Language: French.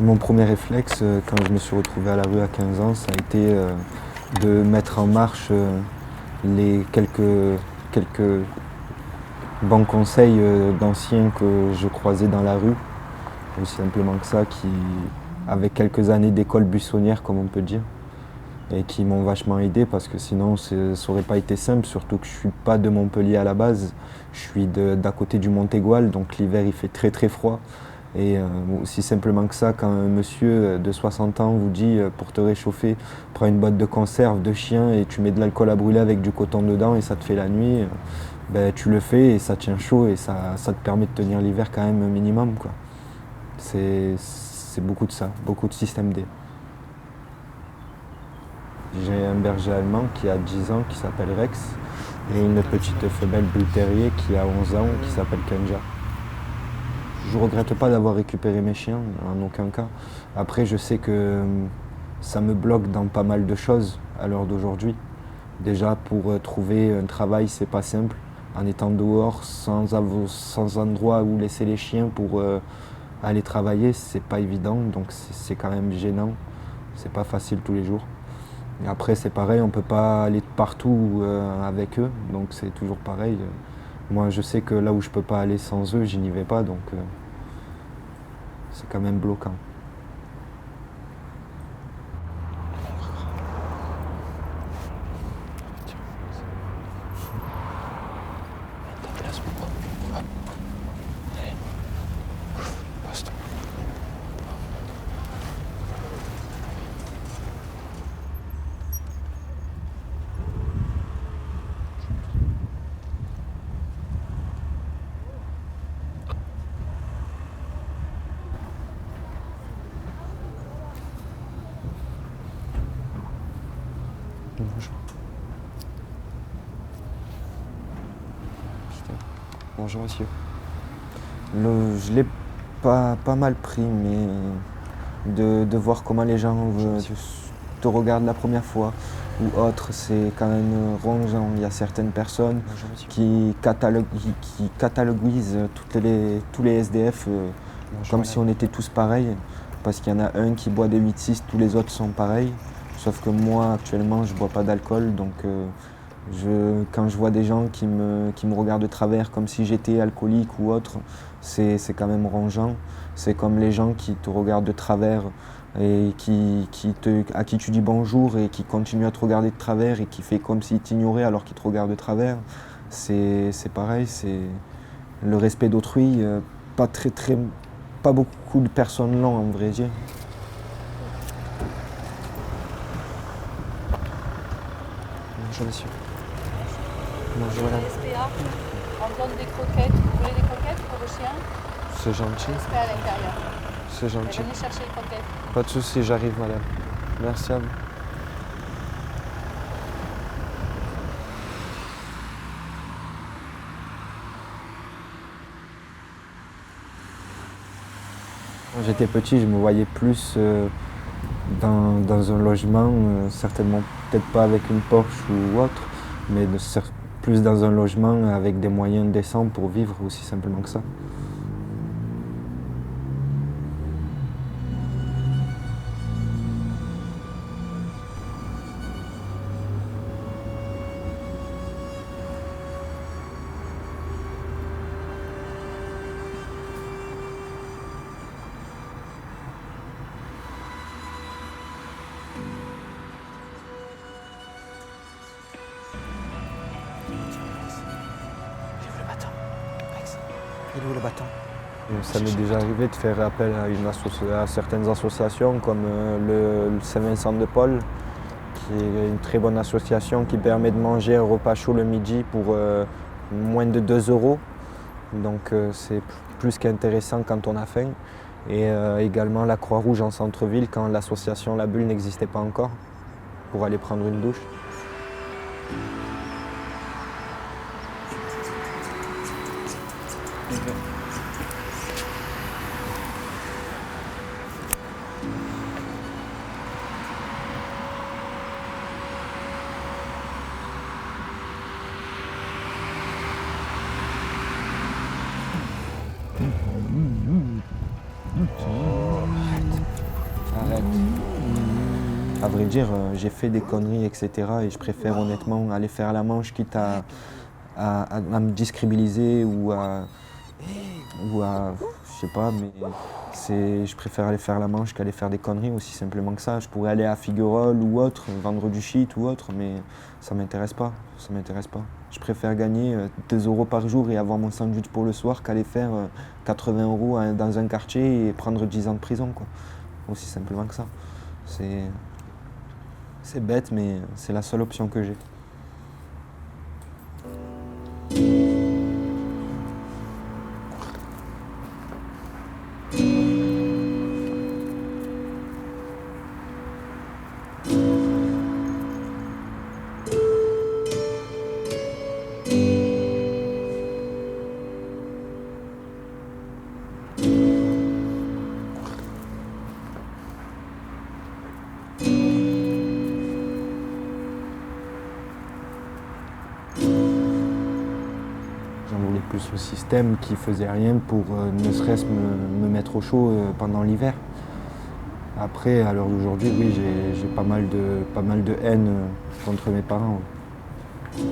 Mon premier réflexe, quand je me suis retrouvé à la rue à 15 ans, ça a été de mettre en marche les quelques bons conseils d'anciens que je croisais dans la rue, aussi simplement que ça, qui, avec quelques années d'école buissonnière, comme on peut dire, et qui m'ont vachement aidé parce que sinon ça n'aurait pas été simple, surtout que je ne suis pas de Montpellier à la base, je suis d'à côté du Montégoal, donc l'hiver il fait très très froid. Et aussi simplement que ça, quand un monsieur de 60 ans vous dit pour te réchauffer, prends une boîte de conserve de chien et tu mets de l'alcool à brûler avec du coton dedans et ça te fait la nuit, ben, tu le fais et ça tient chaud et ça te permet de tenir l'hiver quand même un minimum, quoi. C'est beaucoup de ça, beaucoup de système D. J'ai un berger allemand qui a 10 ans qui s'appelle Rex et une petite femelle bull terrier qui a 11 ans qui s'appelle Kenja. Je ne regrette pas d'avoir récupéré mes chiens, en aucun cas. Après, je sais que ça me bloque dans pas mal de choses à l'heure d'aujourd'hui. Déjà, pour trouver un travail, c'est pas simple. En étant dehors, sans endroit où laisser les chiens pour aller travailler, c'est pas évident, donc c'est quand même gênant. C'est pas facile tous les jours. Et après, c'est pareil, on ne peut pas aller partout avec eux, donc c'est toujours pareil. Moi, je sais que là où je ne peux pas aller sans eux, je n'y vais pas, donc c'est quand même bloquant. Bonjour. Bonjour monsieur. Je l'ai pas mal pris, mais de voir comment les gens te regardent la première fois ou autre, c'est quand même rongeant. Il y a certaines personnes qui cataloguisent tous les SDF comme si on était tous pareils, parce qu'il y en a un qui boit des 8-6, tous les autres sont pareils. Sauf que moi, actuellement, je ne bois pas d'alcool, donc quand je vois des gens qui me regardent de travers comme si j'étais alcoolique ou autre, c'est quand même rongeant. C'est comme les gens qui te regardent de travers et à qui tu dis bonjour et qui continuent à te regarder de travers et qui fait comme s'ils t'ignoraient alors qu'ils te regardent de travers. C'est pareil, c'est le respect d'autrui. Pas beaucoup de personnes l'ont, en vrai dire. Bonjour monsieur. Bonjour madame. SPA, on donne des croquettes. Vous voulez des croquettes pour vos chiens? C'est gentil. SPA à l'intérieur. C'est gentil. Venez chercher les croquettes. Pas de souci, j'arrive madame. Merci à vous. Quand j'étais petit, je me voyais plus dans un logement, certainement peut-être pas avec une Porsche ou autre, mais plus dans un logement avec des moyens décents pour vivre, aussi simplement que ça. Il est où le bâton? Ça m'est déjà arrivé de faire appel à certaines associations comme le Saint-Vincent de Paul, qui est une très bonne association qui permet de manger un repas chaud le midi pour moins de 2 euros. Donc c'est plus qu'intéressant quand on a faim. Et également la Croix-Rouge en centre-ville quand l'association La Bulle n'existait pas encore, pour aller prendre une douche. À vrai dire, j'ai fait des conneries, etc. Et je préfère honnêtement aller faire la manche, quitte à me discrédibiliser je sais pas, mais je préfère aller faire la manche qu'aller faire des conneries, aussi simplement que ça. Je pourrais aller à Figuerolles ou autre, vendre du shit ou autre, mais ça m'intéresse pas, ça m'intéresse pas. Je préfère gagner 2 € par jour et avoir mon sandwich pour le soir qu'aller faire 80 € dans un quartier et prendre 10 ans de prison, quoi. Aussi simplement que ça. C'est bête, mais c'est la seule option que j'ai. J'en voulais plus au système qui faisait rien pour ne serait-ce me mettre au chaud pendant l'hiver. Après, à l'heure d'aujourd'hui, oui, j'ai pas mal de haine contre mes parents. Ouais.